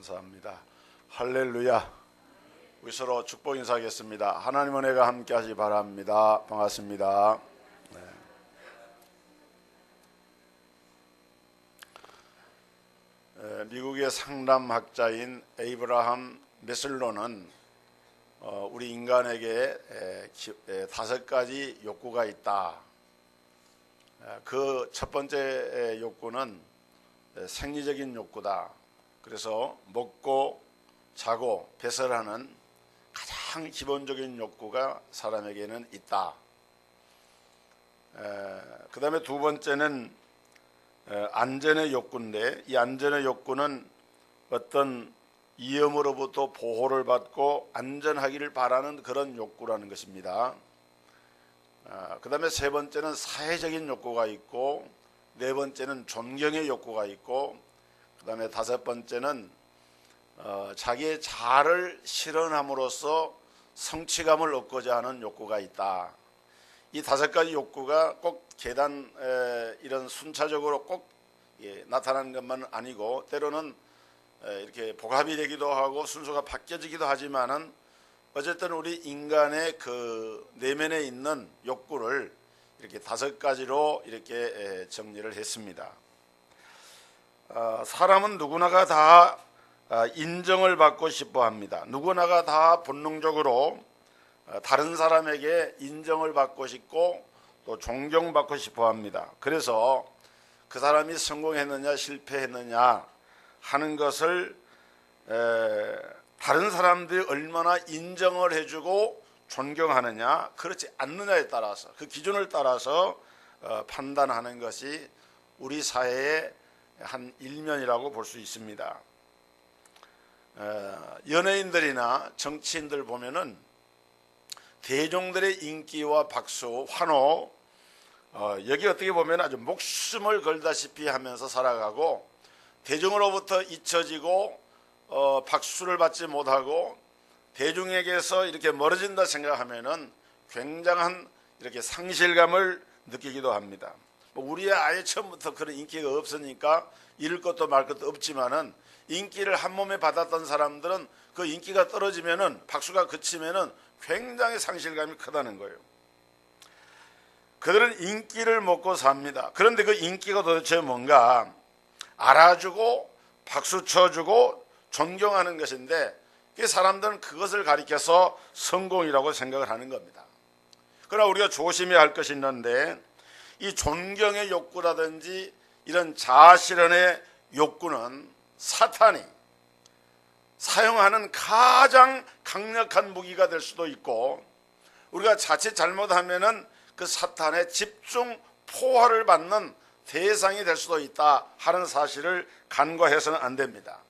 감사합니다. 할렐루야. 우리 서로 축복 인사하겠습니다. 하나님 은혜가 함께 하시기 바랍니다. 반갑습니다. 미국의 상담학자인 에이브라함 메슬로는 우리 인간에게 5가지 욕구가 있다. 그 첫 번째 욕구는 생리적인 욕구다. 그래서 먹고 자고 배설하는 가장 기본적인 욕구가 사람에게는 있다. 그 다음에 두 번째는 안전의 욕구인데, 이 안전의 욕구는 어떤 위험으로부터 보호를 받고 안전하기를 바라는 그런 욕구라는 것입니다. 그 다음에 세 번째는 사회적인 욕구가 있고, 네 번째는 존경의 욕구가 있고, 그 다음에 다섯 번째는 자기의 자아를 실현함으로써 성취감을 얻고자 하는 욕구가 있다. 이 5가지 욕구가 꼭 계단 이런 순차적으로 꼭 나타나는 것만은 아니고, 때로는 이렇게 복합이 되기도 하고 순서가 바뀌어지기도 하지만은 어쨌든 우리 인간의 그 내면에 있는 욕구를 이렇게 5가지로 이렇게 정리를 했습니다. 사람은 누구나가 다 인정을 받고 싶어 합니다. 누구나가 다 본능적으로 다른 사람에게 인정을 받고 싶고 또 존경받고 싶어 합니다. 그래서 그 사람이 성공했느냐 실패했느냐 하는 것을 다른 사람들이 얼마나 인정을 해주고 존경하느냐 그렇지 않느냐에 따라서, 그 기준을 따라서 판단하는 것이 우리 사회의 한 일면이라고 볼 수 있습니다. 연예인들이나 정치인들 보면은 대중들의 인기와 박수, 환호, 여기 어떻게 보면 아주 목숨을 걸다시피 하면서 살아가고, 대중으로부터 잊혀지고 박수를 받지 못하고 대중에게서 이렇게 멀어진다 생각하면은 굉장한 이렇게 상실감을 느끼기도 합니다. 우리의 아예 처음부터 그런 인기가 없으니까 잃을 것도 말 것도 없지만은, 인기를 한 몸에 받았던 사람들은 그 인기가 떨어지면은, 박수가 그치면은 굉장히 상실감이 크다는 거예요. 그들은 인기를 먹고 삽니다. 그런데 그 인기가 도대체 뭔가? 알아주고 박수 쳐주고 존경하는 것인데, 그 사람들은 그것을 가리켜서 성공이라고 생각을 하는 겁니다. 그러나 우리가 조심해야 할 것이 있는데, 이 존경의 욕구라든지 이런 자아실현의 욕구는 사탄이 사용하는 가장 강력한 무기가 될 수도 있고, 우리가 자칫 잘못하면은 그 사탄의 집중 포화를 받는 대상이 될 수도 있다 하는 사실을 간과해서는 안 됩니다.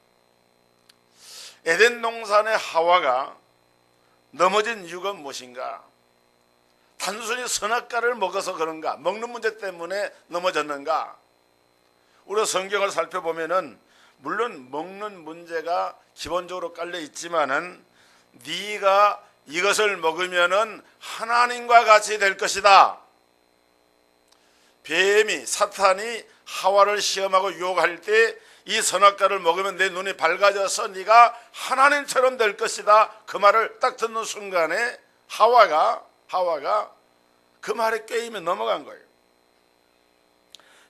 에덴 동산의 하와가 넘어진 이유가 무엇인가? 단순히 선악과를 먹어서 그런가? 먹는 문제 때문에 넘어졌는가? 우리가 성경을 살펴보면은 물론 먹는 문제가 기본적으로 깔려 있지만은, 네가 이것을 먹으면은 하나님과 같이 될 것이다. 뱀이, 사탄이 하와를 시험하고 유혹할 때 이 선악과를 먹으면 내 눈이 밝아져서 네가 하나님처럼 될 것이다, 그 말을 딱 듣는 순간에 하와가 그 말에 꿰이며 넘어간 거예요.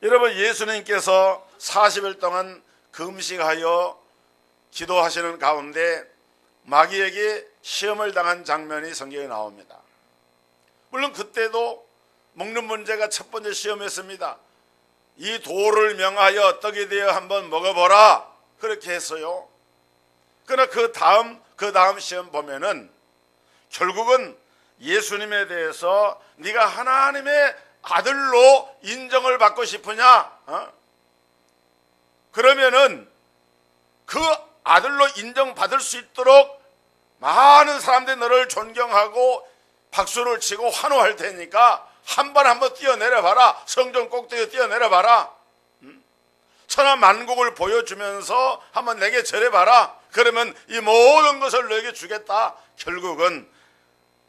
여러분, 예수님께서 40일 동안 금식하여 기도하시는 가운데 마귀에게 시험을 당한 장면이 성경에 나옵니다. 물론 그때도 먹는 문제가 첫 번째 시험이었습니다. 이 돌을 명하여 떡이 되어 한번 먹어보라, 그렇게 했어요. 그러나 그 다음 시험 보면은 결국은 예수님에 대해서 네가 하나님의 아들로 인정을 받고 싶으냐? 그러면은 그 아들로 인정받을 수 있도록 많은 사람들이 너를 존경하고 박수를 치고 환호할 테니까 한번 뛰어내려 봐라. 성전 꼭대기에 뛰어내려 봐라. 천하 만국을 보여주면서 한번 내게 절해 봐라. 그러면 이 모든 것을 너에게 주겠다. 결국은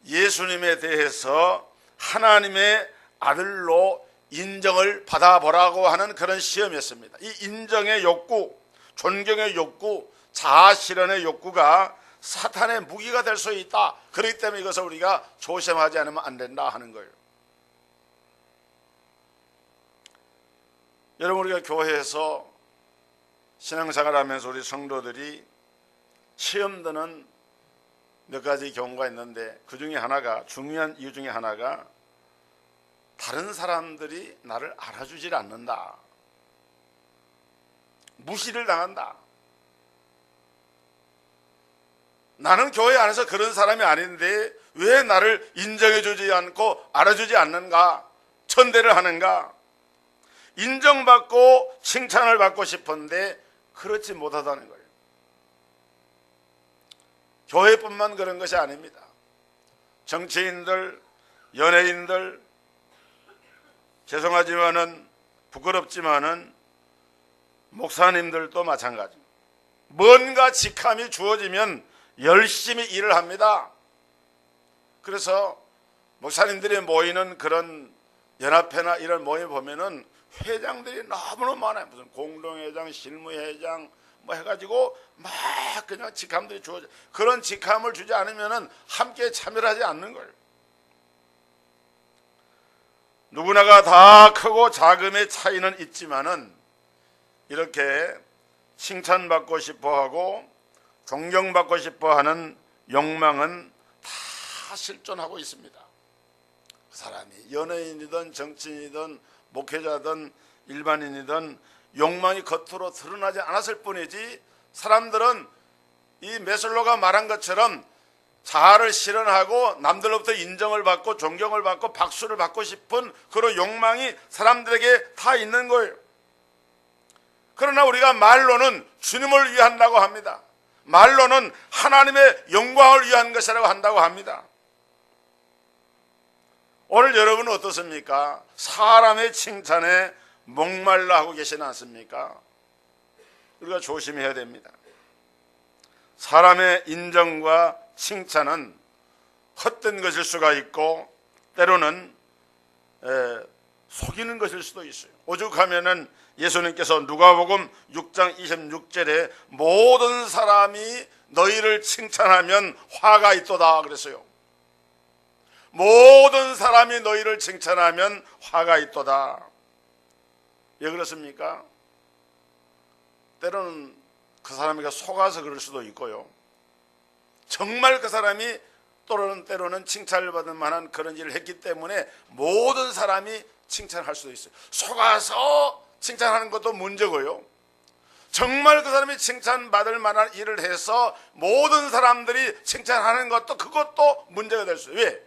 예수님에 대해서 하나님의 아들로 인정을 받아보라고 하는 그런 시험이었습니다. 이 인정의 욕구, 존경의 욕구, 자아 실현의 욕구가 사탄의 무기가 될 수 있다. 그렇기 때문에 이것을 우리가 조심하지 않으면 안 된다 하는 거예요. 여러분, 우리가 교회에서 신앙생활하면서 우리 성도들이 시험 드는 몇 가지 경우가 있는데, 그 중에 하나가, 중요한 이유 중에 하나가 다른 사람들이 나를 알아주질 않는다, 무시를 당한다. 나는 교회 안에서 그런 사람이 아닌데 왜 나를 인정해주지 않고 알아주지 않는가, 천대를 하는가. 인정받고 칭찬을 받고 싶은데 그렇지 못하다는 거예요. 교회뿐만 그런 것이 아닙니다. 정치인들, 연예인들, 죄송하지만은, 부끄럽지만은 목사님들도 마찬가지입니다. 뭔가 직함이 주어지면 열심히 일을 합니다. 그래서 목사님들이 모이는 그런 연합회나 이런 모임 보면은 회장들이 너무너무 많아요. 무슨 공동회장, 실무회장 뭐 해가지고 막 그냥 직함들이 주어져. 그런 직함을 주지 않으면은 함께 참여를 하지 않는 거예요. 누구나가 다 크고 작음의 차이는 있지만은 이렇게 칭찬받고 싶어하고 존경받고 싶어하는 욕망은 다 실존하고 있습니다. 그 사람이 연예인이든 정치인이든 목회자든 일반인이든 욕망이 겉으로 드러나지 않았을 뿐이지, 사람들은 이 메슬로가 말한 것처럼 자아를 실현하고 남들로부터 인정을 받고 존경을 받고 박수를 받고 싶은 그런 욕망이 사람들에게 다 있는 거예요. 그러나 우리가 말로는 주님을 위한다고 합니다. 말로는 하나님의 영광을 위한 것이라고 한다고 합니다. 오늘 여러분은 어떻습니까? 사람의 칭찬에 목말라 하고 계시지 않습니까? 우리가 조심해야 됩니다. 사람의 인정과 칭찬은 헛된 것일 수가 있고 때로는 속이는 것일 수도 있어요. 오죽하면은 예수님께서 누가복음 6장 26절에 모든 사람이 너희를 칭찬하면 화가 있도다 그랬어요. 모든 사람이 너희를 칭찬하면 화가 있도다. 왜 그렇습니까? 때로는 그 사람에게 속아서 그럴 수도 있고요. 정말 그 사람이 때로는 칭찬을 받을 만한 그런 일을 했기 때문에 모든 사람이 칭찬할 수도 있어요. 속아서 칭찬하는 것도 문제고요. 정말 그 사람이 칭찬받을 만한 일을 해서 모든 사람들이 칭찬하는 것도, 그것도 문제가 될 수 있어요. 왜?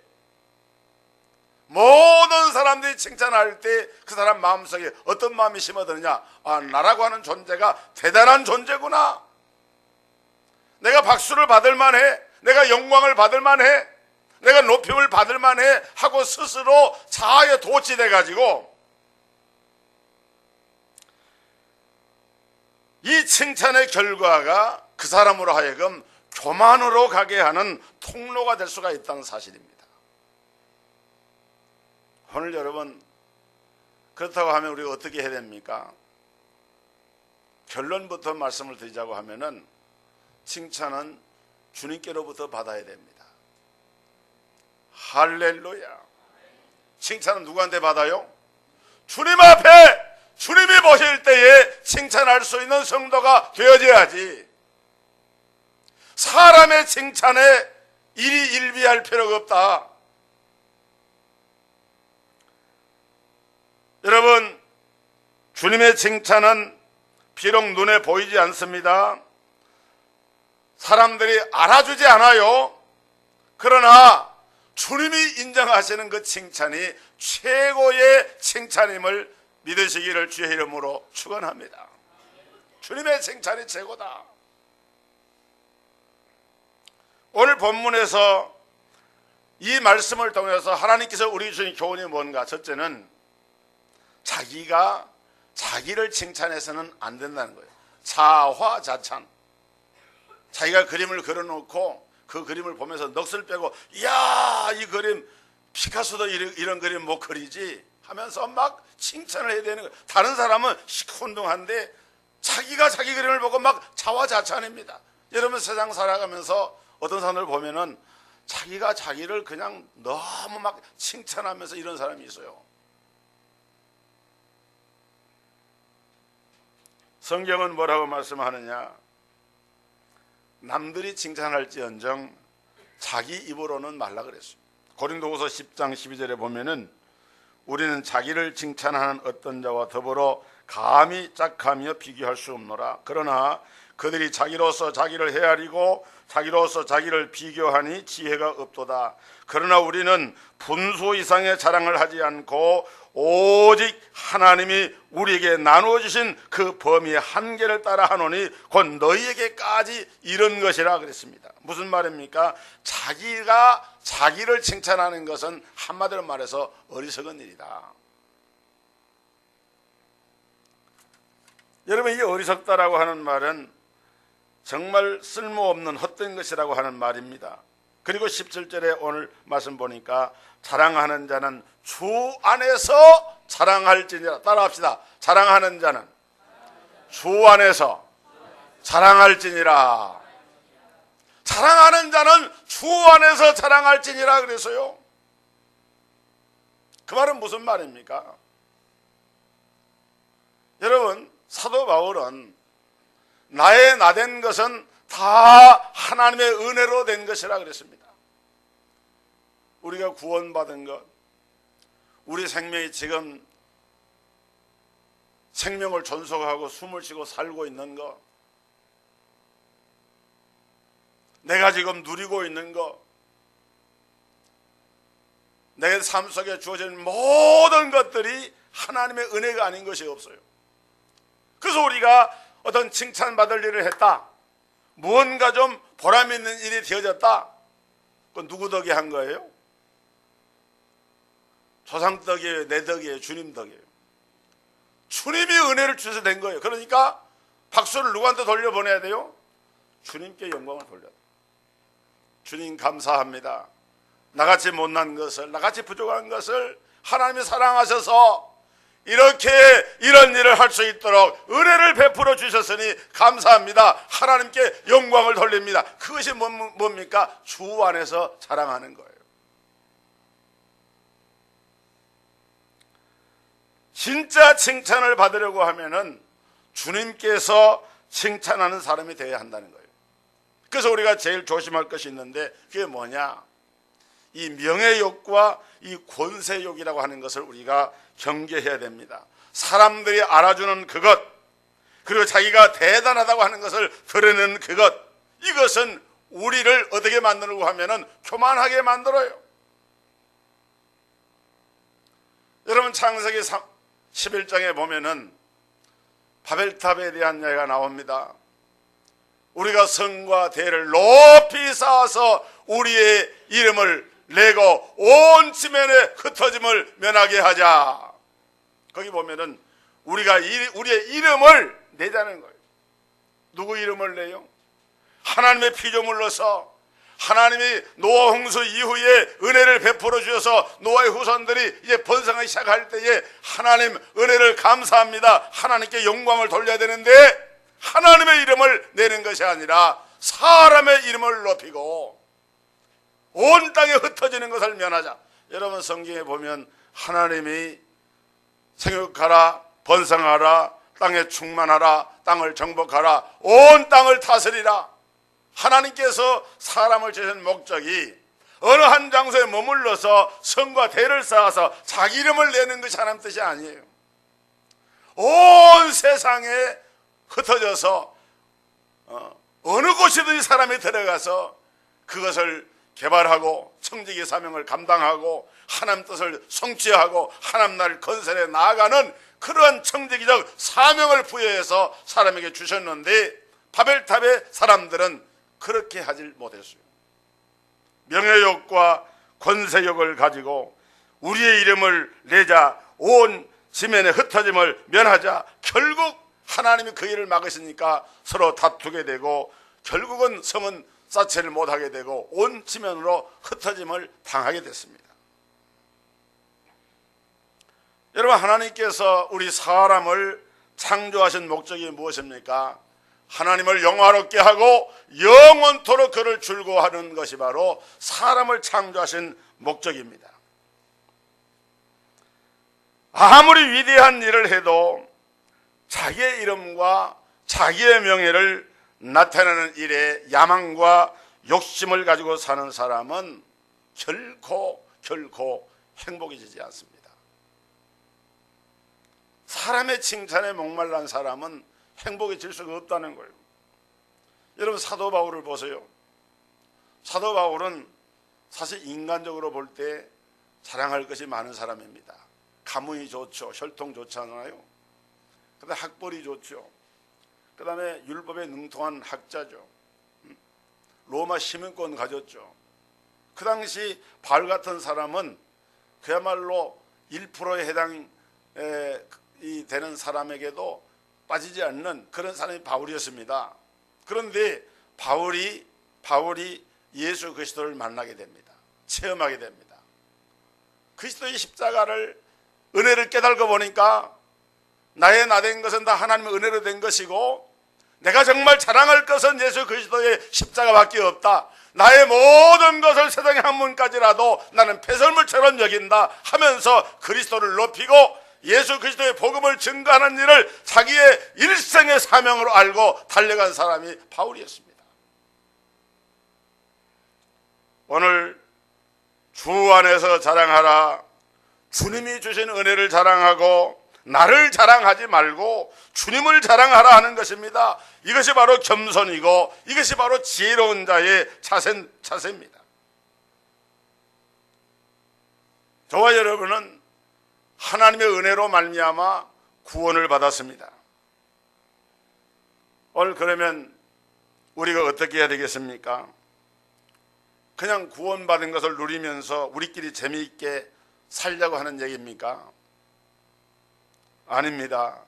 모든 사람들이 칭찬할 때 그 사람 마음속에 어떤 마음이 심어드느냐? 아, 나라고 하는 존재가 대단한 존재구나. 내가 박수를 받을 만해. 내가 영광을 받을 만해. 내가 높임을 받을 만해 하고 스스로 자아에 도취돼 가지고 이 칭찬의 결과가 그 사람으로 하여금 교만으로 가게 하는 통로가 될 수가 있다는 사실입니다. 오늘 여러분, 그렇다고 하면 우리가 어떻게 해야 됩니까? 결론부터 말씀을 드리자고 하면은 칭찬은 주님께로부터 받아야 됩니다. 할렐루야. 칭찬은 누구한테 받아요? 주님 앞에, 주님이 보실 때에 칭찬할 수 있는 성도가 되어져야지. 사람의 칭찬에 일희일비할 필요가 없다. 여러분, 주님의 칭찬은 비록 눈에 보이지 않습니다. 사람들이 알아주지 않아요. 그러나 주님이 인정하시는 그 칭찬이 최고의 칭찬임을 믿으시기를 주의 이름으로 축원합니다. 주님의 칭찬이 최고다. 오늘 본문에서 이 말씀을 통해서 하나님께서 우리 주신 교훈이 뭔가? 첫째는 자기가 자기를 칭찬해서는 안 된다는 거예요. 자화자찬. 자기가 그림을 그려놓고 그 그림을 보면서 넋을 빼고, 이야, 이 그림 피카소도 이런 그림 못 그리지 하면서 막 칭찬을 해야 되는 거예요. 다른 사람은 시큰둥한데 자기가 자기 그림을 보고 막 자화자찬합니다. 여러분 세상 살아가면서 어떤 사람을 보면은 자기가 자기를 그냥 너무 막 칭찬하면서 이런 사람이 있어요. 성경은 뭐라고 말씀하느냐? 남들이 칭찬할지언정 자기 입으로는 말라 그랬습니다. 고린도후서 10장 12절에 보면은 우리는 자기를 칭찬하는 어떤 자와 더불어 감히 짝하며 비교할 수 없노라. 그러나 그들이 자기로서 자기를 헤아리고 자기로서 자기를 비교하니 지혜가 없도다. 그러나 우리는 분수 이상의 자랑을 하지 않고 오직 하나님이 우리에게 나누어 주신 그 범위의 한계를 따라 하노니 곧 너희에게까지 이런 것이라 그랬습니다. 무슨 말입니까? 자기가 자기를 칭찬하는 것은 한마디로 말해서 어리석은 일이다. 여러분, 이 어리석다라고 하는 말은 정말 쓸모없는 헛된 것이라고 하는 말입니다. 그리고 17절에 오늘 말씀 보니까 자랑하는 자는 주 안에서 자랑할지니라. 따라합시다. 자랑하는 자는 주 안에서 자랑할지니라. 자랑하는 자는 주 안에서 자랑할지니라 그래서요. 그 말은 무슨 말입니까? 여러분, 사도 바울은 나의 나된 것은 다 하나님의 은혜로 된 것이라 그랬습니다. 우리가 구원받은 것, 우리 생명이 지금 생명을 존속하고 숨을 쉬고 살고 있는 것, 내가 지금 누리고 있는 것, 내 삶 속에 주어진 모든 것들이 하나님의 은혜가 아닌 것이 없어요. 그래서 우리가 어떤 칭찬받을 일을 했다, 무언가 좀 보람 있는 일이 되어졌다, 그건 누구 덕에 한 거예요? 조상 덕이에요? 내 덕이에요? 주님 덕이에요? 주님이 은혜를 주셔서 된 거예요. 그러니까 박수를 누구한테 돌려보내야 돼요? 주님께 영광을 돌려야 돼요. 주님 감사합니다. 나같이 못난 것을, 나같이 부족한 것을 하나님이 사랑하셔서 이렇게 이런 일을 할 수 있도록 은혜를 베풀어 주셨으니 감사합니다. 하나님께 영광을 돌립니다. 그것이 뭡니까? 주 안에서 자랑하는 거예요. 진짜 칭찬을 받으려고 하면은 주님께서 칭찬하는 사람이 되어야 한다는 거예요. 그래서 우리가 제일 조심할 것이 있는데 그게 뭐냐? 이 명예욕과 이 권세욕이라고 하는 것을 우리가 경계해야 됩니다. 사람들이 알아주는 그것, 그리고 자기가 대단하다고 하는 것을 드러내는 그것, 이것은 우리를 어떻게 만들고 하면은 교만하게 만들어요. 여러분, 창세기 11장에 보면은 바벨탑에 대한 이야기가 나옵니다. 우리가 성과 대를 높이 쌓아서 우리의 이름을 내고 온 지면에 흩어짐을 면하게 하자. 거기 보면은 우리가 우리의 이름을 내자는 거예요. 누구 이름을 내요? 하나님의 피조물로서 하나님이 노아 홍수 이후에 은혜를 베풀어 주셔서 노아의 후손들이 이제 번성하기 시작할 때에 하나님 은혜를 감사합니다. 하나님께 영광을 돌려야 되는데 하나님의 이름을 내는 것이 아니라 사람의 이름을 높이고 온 땅에 흩어지는 것을 면하자. 여러분, 성경에 보면 하나님이 생육하라, 번성하라, 땅에 충만하라, 땅을 정복하라, 온 땅을 다스리라. 하나님께서 사람을 지으신 목적이 어느 한 장소에 머물러서 성과 대를 쌓아서 자기 이름을 내는 것이 하나님 뜻이 아니에요. 온 세상에 흩어져서 어느 곳이든지 사람이 들어가서 그것을 개발하고 청지기 사명을 감당하고 하나님 뜻을 성취하고 하나님 나라를 건설해 나아가는 그러한 청지기적 사명을 부여해서 사람에게 주셨는데 바벨탑의 사람들은 그렇게 하질 못했어요. 명예욕과 권세욕을 가지고 우리의 이름을 내자, 온 지면에 흩어짐을 면하자. 결국 하나님이 그 일을 막으시니까 서로 다투게 되고 결국은 성은 쌓지를 못하게 되고 온 지면으로 흩어짐을 당하게 됐습니다. 여러분, 하나님께서 우리 사람을 창조하신 목적이 무엇입니까? 하나님을 영화롭게 하고 영원토록 그를 즐거워하는 것이 바로 사람을 창조하신 목적입니다. 아무리 위대한 일을 해도 자기의 이름과 자기의 명예를 나타내는 일에 야망과 욕심을 가지고 사는 사람은 결코 행복해지지 않습니다. 사람의 칭찬에 목말란 사람은 행복해질 수가 없다는 거예요. 여러분, 사도 바울을 보세요. 사도 바울은 사실 인간적으로 볼 때 자랑할 것이 많은 사람입니다. 가문이 좋죠. 혈통 좋잖아요. 그다음에 학벌이 좋죠. 그 다음에 율법에 능통한 학자죠. 로마 시민권 가졌죠. 그 당시 바울 같은 사람은 그야말로 1%에 해당이 되는 사람에게도 빠지지 않는 그런 사람이 바울이었습니다. 그런데 바울이 예수 그리스도를 만나게 됩니다. 체험하게 됩니다. 그리스도의 십자가를 은혜를 깨달고 보니까 나의 나된 것은 다 하나님의 은혜로 된 것이고 내가 정말 자랑할 것은 예수 그리스도의 십자가밖에 없다. 나의 모든 것을 세상의 한문까지라도 나는 폐설물처럼 여긴다 하면서 그리스도를 높이고 예수 그리스도의 복음을 증거하는 일을 자기의 일생의 사명으로 알고 달려간 사람이 바울이었습니다. 오늘 주 안에서 자랑하라. 주님이 주신 은혜를 자랑하고 나를 자랑하지 말고 주님을 자랑하라 하는 것입니다. 이것이 바로 겸손이고 이것이 바로 지혜로운 자의 자세입니다. 저와 여러분은 하나님의 은혜로 말미암아 구원을 받았습니다. 오늘 그러면 우리가 어떻게 해야 되겠습니까? 그냥 구원받은 것을 누리면서 우리끼리 재미있게 살려고 하는 얘기입니까? 아닙니다.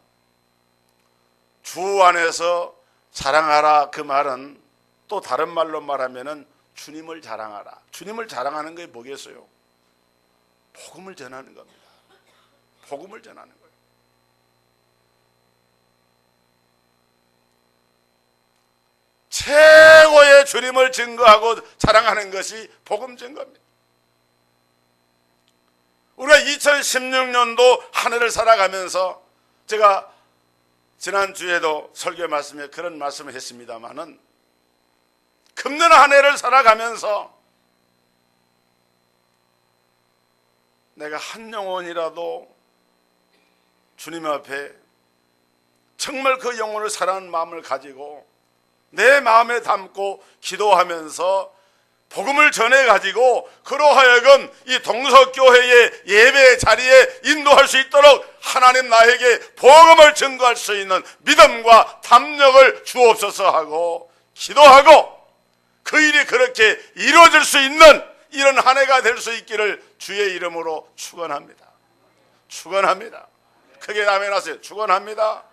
주 안에서 자랑하라 그 말은 또 다른 말로 말하면은 주님을 자랑하라. 주님을 자랑하는 게 뭐겠어요? 복음을 전하는 겁니다. 복음을 전하는 거예요. 최고의 주님을 증거하고 자랑하는 것이 복음 증거입니다. 우리가 2016년도 한 해를 살아가면서 제가 지난주에도 설교 말씀에 그런 말씀을 했습니다마는 금년 한 해를 살아가면서 내가 한 영혼이라도 주님 앞에 정말 그 영혼을 사랑하는 마음을 가지고 내 마음에 담고 기도하면서 복음을 전해가지고 그로 하여금 이 동서교회의 예배 자리에 인도할 수 있도록 하나님 나에게 복음을 증거할 수 있는 믿음과 담력을 주옵소서 하고 기도하고 그 일이 그렇게 이루어질 수 있는 이런 한 해가 될 수 있기를 주의 이름으로 축원합니다. 축원합니다. 크게 아멘 하세요. 축원합니다.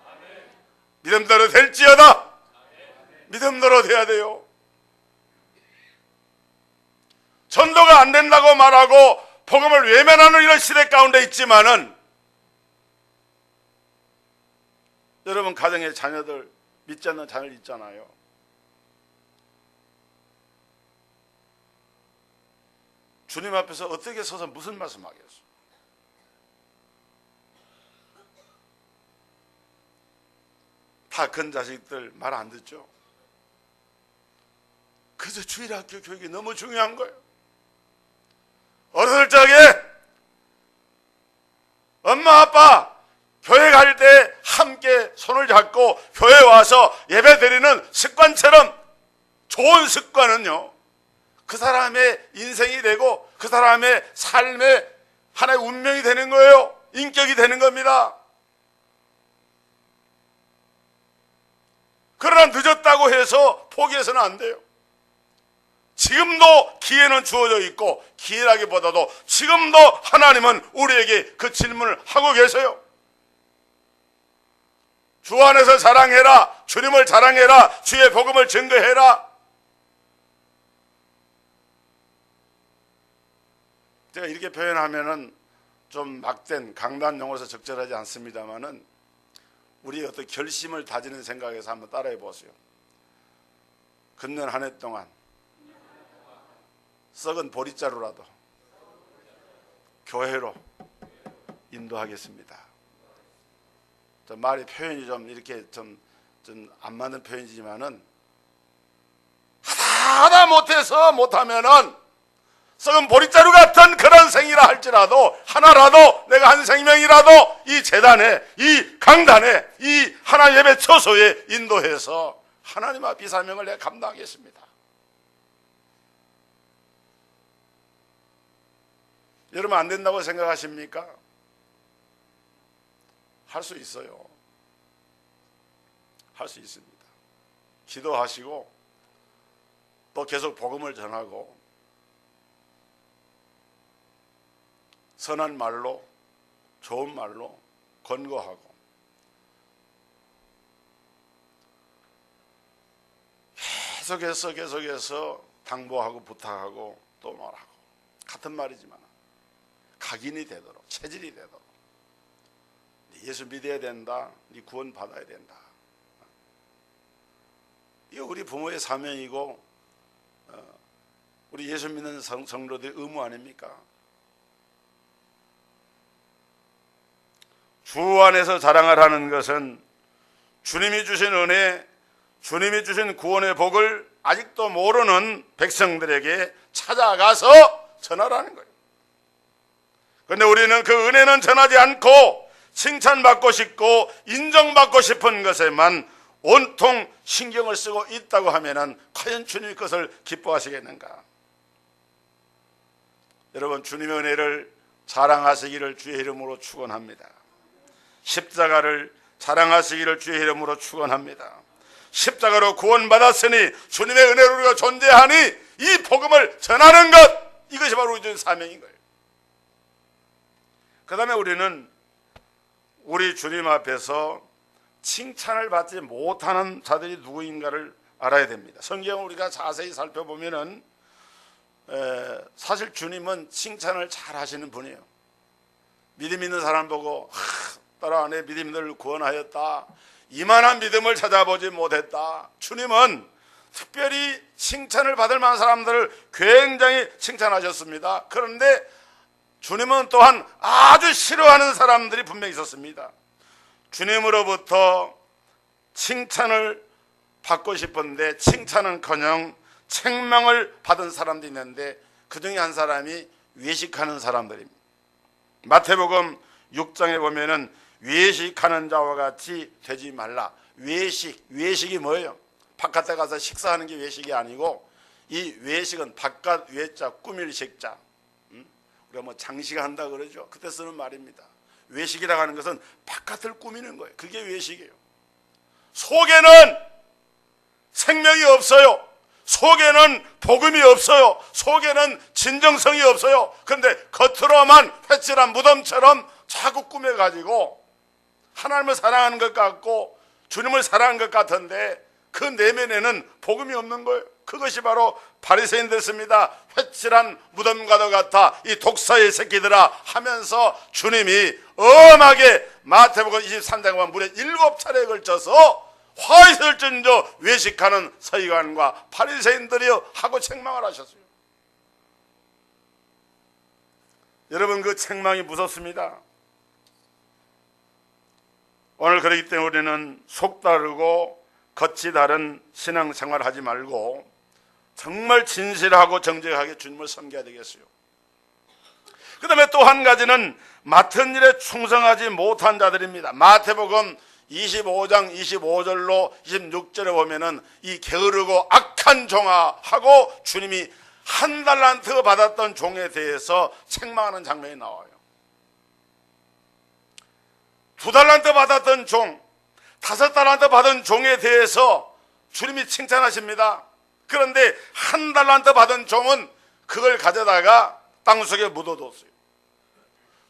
믿음대로 될지어다. 믿음대로 돼야 돼요. 전도가 안 된다고 말하고 복음을 외면하는 이런 시대 가운데 있지만은 여러분 가정의 자녀들 믿지 않는 자녀들 있잖아요. 주님 앞에서 어떻게 서서 무슨 말씀하겠어요? 다 큰 자식들 말 안 듣죠. 그래서 주일학교 교육이 너무 중요한 거예요. 어렸을 적에 엄마 아빠 교회 갈 때 함께 손을 잡고 교회 와서 예배 드리는 습관처럼 좋은 습관은요 그 사람의 인생이 되고 그 사람의 삶의 하나의 운명이 되는 거예요. 인격이 되는 겁니다. 그러나 늦었다고 해서 포기해서는 안 돼요. 지금도 기회는 주어져 있고 기회라기보다도 지금도 하나님은 우리에게 그 질문을 하고 계세요. 주 안에서 자랑해라. 주님을 자랑해라. 주의 복음을 증거해라. 제가 이렇게 표현하면은 좀 막된 강단 용어로서 적절하지 않습니다만은 우리의 어떤 결심을 다지는 생각에서 한번 따라해 보세요. 금년 한 해 동안 썩은 보릿자루라도 교회로 인도하겠습니다. 말이 표현이 좀 이렇게 좀 안 맞는 표현이지만은 하다 못해서 못하면은 썩은 보릿자루 같은 그런 생이라 할지라도 하나라도 내가 한 생명이라도 이 재단에, 이 강단에, 이 하나 예배 처소에 인도해서 하나님 앞 이 사명을 내가 감당하겠습니다. 여러분 안 된다고 생각하십니까? 할 수 있어요. 할 수 있습니다. 기도하시고 또 계속 복음을 전하고 선한 말로 좋은 말로 권고하고 계속해서 당부하고 부탁하고 또 말하고 같은 말이지만 각인이 되도록 체질이 되도록 예수 믿어야 된다. 네 구원 받아야 된다. 이거 우리 부모의 사명이고 우리 예수 믿는 성도들의 의무 아닙니까? 주 안에서 자랑을 하는 것은 주님이 주신 은혜, 주님이 주신 구원의 복을 아직도 모르는 백성들에게 찾아가서 전하라는 거예요. 그런데 우리는 그 은혜는 전하지 않고 칭찬받고 싶고 인정받고 싶은 것에만 온통 신경을 쓰고 있다고 하면은 과연 주님의 것을 기뻐하시겠는가? 여러분 주님의 은혜를 자랑하시기를 주의 이름으로 축원합니다. 십자가를 자랑하시기를 주의 이름으로 축원합니다. 십자가로 구원받았으니 주님의 은혜로 우리가 존재하니 이 복음을 전하는 것, 이것이 바로 우리 사명인 거예요. 그 다음에 우리는 우리 주님 앞에서 칭찬을 받지 못하는 자들이 누구인가를 알아야 됩니다. 성경을 우리가 자세히 살펴보면은 사실 주님은 칭찬을 잘 하시는 분이에요. 믿음 있는 사람 보고 따라 내 믿음을 구원하였다. 이만한 믿음을 찾아보지 못했다. 주님은 특별히 칭찬을 받을 만한 사람들을 굉장히 칭찬하셨습니다. 그런데 주님은 또한 아주 싫어하는 사람들이 분명히 있었습니다. 주님으로부터 칭찬을 받고 싶은데 칭찬은커녕 책망을 받은 사람도 있는데 그 중에 한 사람이 외식하는 사람들입니다. 마태복음 6장에 보면은 외식하는 자와 같이 되지 말라. 외식이 뭐예요? 바깥에 가서 식사하는 게 외식이 아니고 이 외식은 바깥 외자 꾸밀 식자, 우리가 뭐 장식한다 그러죠. 그때 쓰는 말입니다. 외식이라고 하는 것은 바깥을 꾸미는 거예요. 그게 외식이에요. 속에는 생명이 없어요. 속에는 복음이 없어요. 속에는 진정성이 없어요. 그런데 겉으로만 회칠한 무덤처럼 자꾸 꾸며가지고 하나님을 사랑하는 것 같고 주님을 사랑하는 것 같은데 그 내면에는 복음이 없는 거예요. 그것이 바로 바리새인들입니다. 회칠한 무덤과도 같아 이 독사의 새끼들아 하면서 주님이 엄하게 마태복음 23장에 보면 무려 7차례에 걸쳐서 화이설전저 외식하는 서기관과 바리새인들이여 하고 책망을 하셨어요. 여러분 그 책망이 무섭습니다. 오늘 그렇기 때문에 우리는 속다르고 겉이 다른 신앙생활을 하지 말고 정말 진실하고 정직하게 주님을 섬겨야 되겠어요. 그 다음에 또 한 가지는 맡은 일에 충성하지 못한 자들입니다. 마태복음 25장 25절로 26절에 보면은 이 게으르고 악한 종아 하고 주님이 한 달란트 받았던 종에 대해서 책망하는 장면이 나와요. 2달란트 받았던 종, 5달란트 받은 종에 대해서 주님이 칭찬하십니다. 그런데 1달란트 받은 종은 그걸 가져다가 땅속에 묻어뒀어요.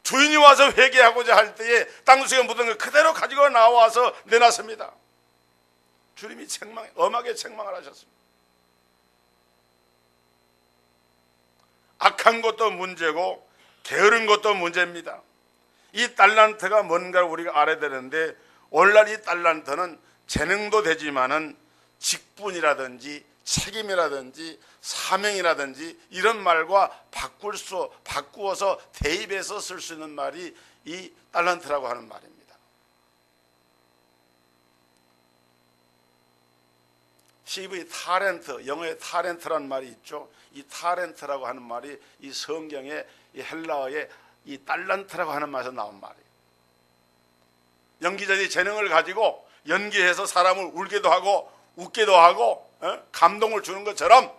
주인이 와서 회개하고자 할 때에 땅속에 묻은 걸 그대로 가지고 나와서 내놨습니다. 주님이 엄하게 책망을 하셨습니다. 악한 것도 문제고 게으른 것도 문제입니다. 이 달란트가 뭔가를 우리가 알아야 되는데 오늘날 이 달란트는 재능도 되지만은 직분이라든지 책임이라든지 사명이라든지 이런 말과 바꾸어서 대입해서 쓸 수 있는 말이 이 달란트라고 하는 말입니다. CV 타렌트, 영어의 타렌트라는 말이 있죠. 이 타렌트라고 하는 말이 이 성경의 이 헬라어의 이 달란트라고 하는 말에서 나온 말이에요. 연기자들이 재능을 가지고 연기해서 사람을 울게도 하고 웃게도 하고 감동을 주는 것처럼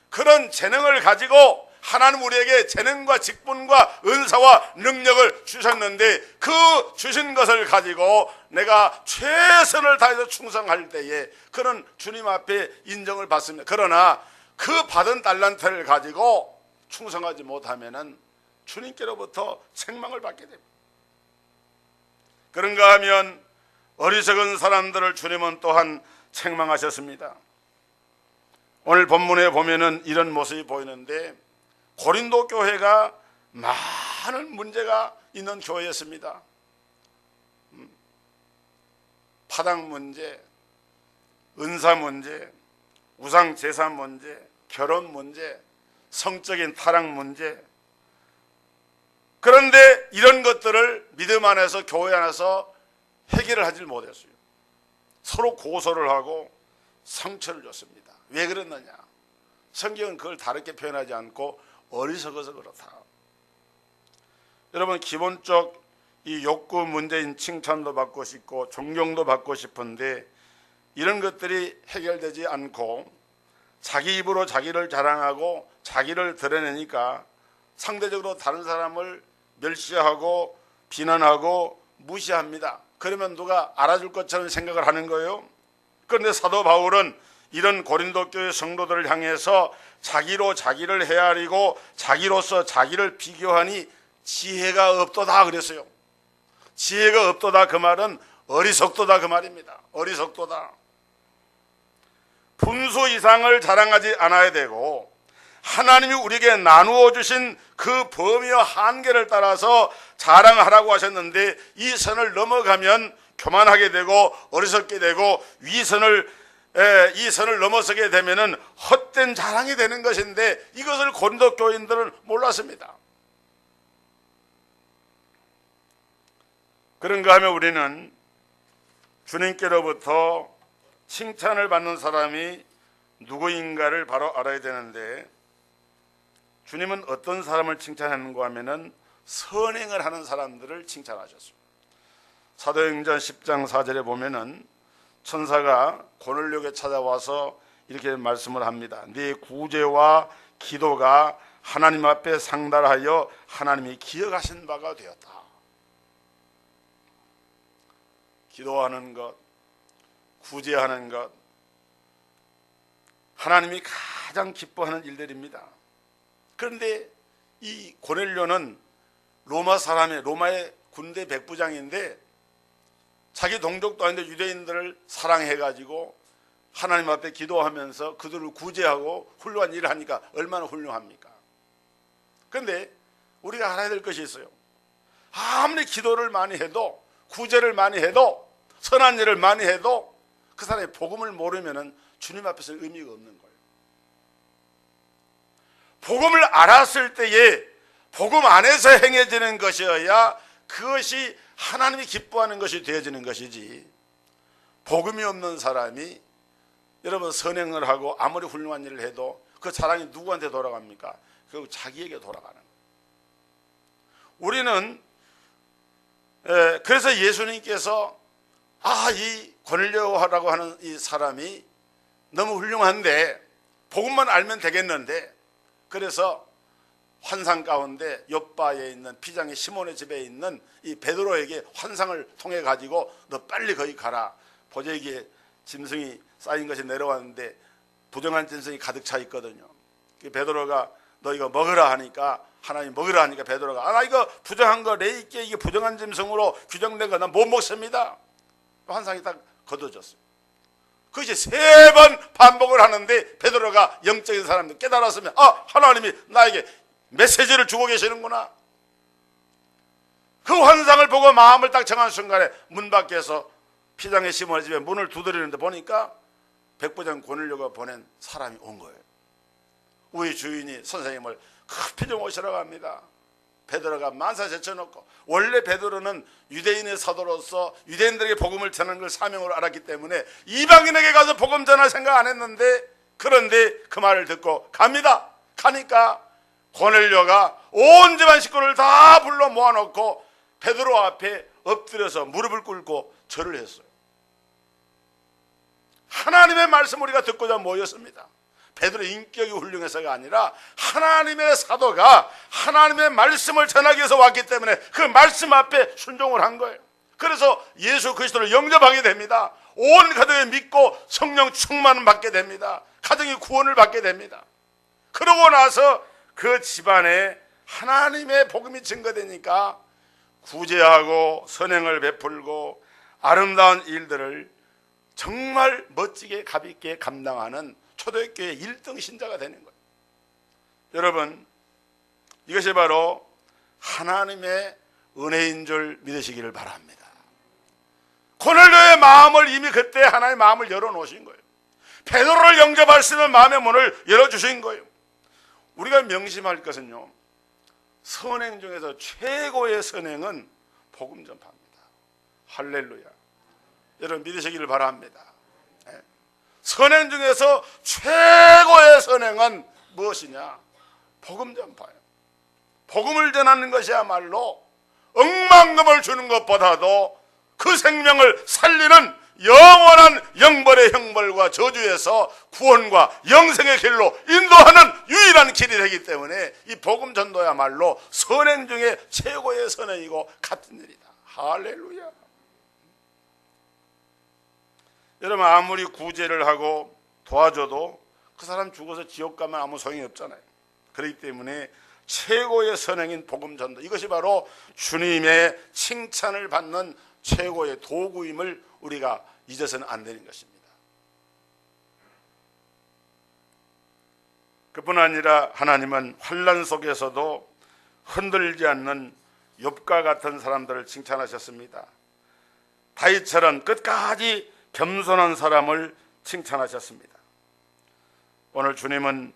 그런 재능을 가지고 하나님 우리에게 재능과 직분과 은사와 능력을 주셨는데 그 주신 것을 가지고 내가 최선을 다해서 충성할 때에 그는 주님 앞에 인정을 받습니다. 그러나 그 받은 달란트를 가지고 충성하지 못하면은 주님께로부터 책망을 받게 됩니다. 그런가 하면 어리석은 사람들을 주님은 또한 책망하셨습니다. 오늘 본문에 보면은 이런 모습이 보이는데 고린도 교회가 많은 문제가 있는 교회였습니다. 파당 문제, 은사 문제, 우상 제사 문제, 결혼 문제, 성적인 타락 문제. 그런데 이런 것들을 믿음 안에서 교회 안에서 해결을 하지 못했어요. 서로 고소를 하고 상처를 줬습니다. 왜 그랬느냐? 성경은 그걸 다르게 표현하지 않고 어리석어서 그렇다. 여러분, 기본적 이 욕구 문제인 칭찬도 받고 싶고 존경도 받고 싶은데 이런 것들이 해결되지 않고 자기 입으로 자기를 자랑하고 자기를 드러내니까 상대적으로 다른 사람을 멸시하고 비난하고 무시합니다. 그러면 누가 알아줄 것처럼 생각을 하는 거예요. 그런데 사도 바울은 이런 고린도 교회 성도들을 향해서 자기로 자기를 헤아리고 자기로서 자기를 비교하니 지혜가 없도다 그랬어요. 지혜가 없도다 그 말은 어리석도다 그 말입니다. 어리석도다. 분수 이상을 자랑하지 않아야 되고 하나님이 우리에게 나누어 주신 그 범위와 한계를 따라서 자랑하라고 하셨는데 이 선을 넘어가면 교만하게 되고 어리석게 되고 이 선을 넘어서게 되면은 헛된 자랑이 되는 것인데 이것을 고린도 교인들은 몰랐습니다. 그런가 하면 우리는 주님께로부터 칭찬을 받는 사람이 누구인가를 바로 알아야 되는데 주님은 어떤 사람을 칭찬하는가 하면은 선행을 하는 사람들을 칭찬하셨습니다. 사도행전 10장 4절에 보면은 천사가 고넬료에게 찾아와서 이렇게 말씀을 합니다. 네 구제와 기도가 하나님 앞에 상달하여 하나님이 기억하신 바가 되었다. 기도하는 것, 구제하는 것, 하나님이 가장 기뻐하는 일들입니다. 그런데 이 고넬료는 로마의 군대 백부장인데 자기 동족도 아닌데 유대인들을 사랑해가지고 하나님 앞에 기도하면서 그들을 구제하고 훌륭한 일을 하니까 얼마나 훌륭합니까? 그런데 우리가 알아야 될 것이 있어요. 아무리 기도를 많이 해도 구제를 많이 해도 선한 일을 많이 해도 그 사람이 복음을 모르면 주님 앞에서 의미가 없는 거예요. 복음을 알았을 때에 복음 안에서 행해지는 것이어야 그것이 하나님이 기뻐하는 것이 되어지는 것이지 복음이 없는 사람이 여러분 선행을 하고 아무리 훌륭한 일을 해도 그 자랑이 누구한테 돌아갑니까? 결국 자기에게 돌아가는 거예요. 우리는 그래서 예수님께서 이 고넬료라고 하는 이 사람이 너무 훌륭한데 복음만 알면 되겠는데 그래서 환상 가운데 욥바에 있는 피장의 시몬의 집에 있는 이 베드로에게 환상을 통해 가지고 너 빨리 거기 가라. 보재기에 짐승이 쌓인 것이 내려왔는데 부정한 짐승이 가득 차 있거든요. 베드로가 너 이거 먹으라 하니까 하나님 먹으라 하니까 베드로가 나 이거 부정한 거 내 있게 이게 부정한 짐승으로 규정된 거 난 못 먹습니다. 환상이 딱 거둬졌어요. 그것이 3번 반복을 하는데 베드로가 영적인 사람들 깨달았으면 하나님이 나에게 메시지를 주고 계시는구나. 그 환상을 보고 마음을 딱 정한 순간에 문 밖에서 피장의 시몬의 집에 문을 두드리는데 보니까 백부장 고넬료가 보낸 사람이 온 거예요. 우리 주인이 선생님을 급히 좀 오시라고 합니다. 베드로가 만사 제쳐놓고, 원래 베드로는 유대인의 사도로서 유대인들에게 복음을 전하는 걸 사명으로 알았기 때문에 이방인에게 가서 복음 전할 생각 안 했는데, 그런데 그 말을 듣고 갑니다. 가니까 고넬료가 온 집안 식구를 다 불러 모아놓고 베드로 앞에 엎드려서 무릎을 꿇고 절을 했어요. 하나님의 말씀 우리가 듣고자 모였습니다. 베드로의 인격이 훌륭해서가 아니라 하나님의 사도가 하나님의 말씀을 전하기 위해서 왔기 때문에 그 말씀 앞에 순종을 한 거예요. 그래서 예수 그리스도를 영접하게 됩니다. 온 가정이 믿고 성령 충만을 받게 됩니다. 가정이 구원을 받게 됩니다. 그러고 나서 그 집안에 하나님의 복음이 증거되니까 구제하고 선행을 베풀고 아름다운 일들을 정말 멋지게 가볍게 감당하는 초대교회 1등 신자가 되는 거예요. 여러분, 이것이 바로 하나님의 은혜인 줄 믿으시기를 바랍니다. 고넬료의 마음을 이미 그때 하나님의 마음을 열어놓으신 거예요. 베드로를 영접할 수 있는 마음의 문을 열어주신 거예요. 우리가 명심할 것은요, 선행 중에서 최고의 선행은 복음 전파입니다. 할렐루야. 여러분 믿으시기를 바랍니다. 선행 중에서 최고의 선행은 무엇이냐? 복음 전파예요. 복음을 전하는 것이야말로 억만금을 주는 것보다도 그 생명을 살리는 영원한 영벌의 형벌과 저주에서 구원과 영생의 길로 인도하는 유일한 길이 되기 때문에 이 복음 전도야말로 선행 중에 최고의 선행이고 같은 일이다. 할렐루야. 여러분, 아무리 구제를 하고 도와줘도 그 사람 죽어서 지옥 가면 아무 소용이 없잖아요. 그렇기 때문에 최고의 선행인 복음 전도, 이것이 바로 주님의 칭찬을 받는 최고의 도구임을 우리가 잊어서는 안 되는 것입니다. 그뿐 아니라 하나님은 환난 속에서도 흔들리지 않는 욥과 같은 사람들을 칭찬하셨습니다. 다윗처럼 끝까지 겸손한 사람을 칭찬하셨습니다. 오늘 주님은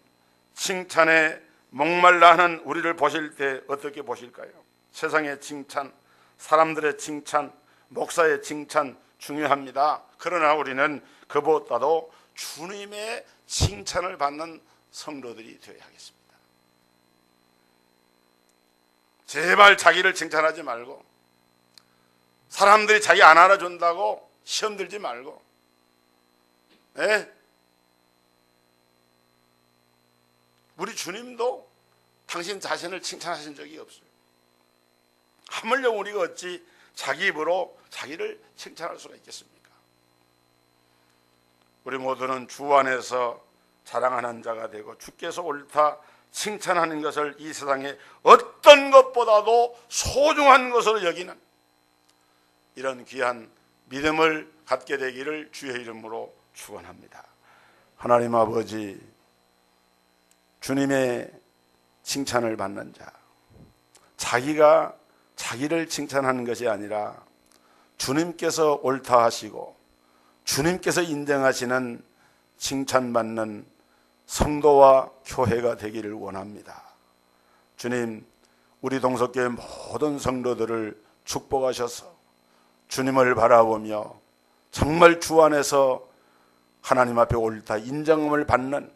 칭찬에 목말라 하는 우리를 보실 때 어떻게 보실까요? 세상의 칭찬, 사람들의 칭찬, 목사의 칭찬 중요합니다. 그러나 우리는 그보다도 주님의 칭찬을 받는 성도들이 되어야 하겠습니다. 제발 자기를 칭찬하지 말고, 사람들이 자기 안 알아준다고 시험 들지 말고, 우리 주님도 당신 자신을 칭찬하신 적이 없어요. 하물며 우리가 어찌 자기 입으로 자기를 칭찬할 수가 있겠습니까? 우리 모두는 주 안에서 자랑하는 자가 되고 주께서 옳다 칭찬하는 것을 이 세상에 어떤 것보다도 소중한 것으로 여기는 이런 귀한 믿음을 갖게 되기를 주의 이름으로 축원합니다. 하나님 아버지, 주님의 칭찬을 받는 자, 자기가 자기를 칭찬하는 것이 아니라 주님께서 옳다 하시고 주님께서 인정하시는 칭찬받는 성도와 교회가 되기를 원합니다. 주님, 우리 동석교회 모든 성도들을 축복하셔서 주님을 바라보며 정말 주 안에서 하나님 앞에 옳다 인정을 받는,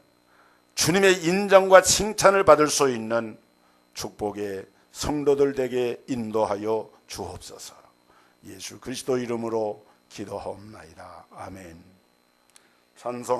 주님의 인정과 칭찬을 받을 수 있는 축복의 성도들 되게 인도하여 주옵소서. 예수 그리스도 이름으로 기도하옵나이다. 아멘. 찬송.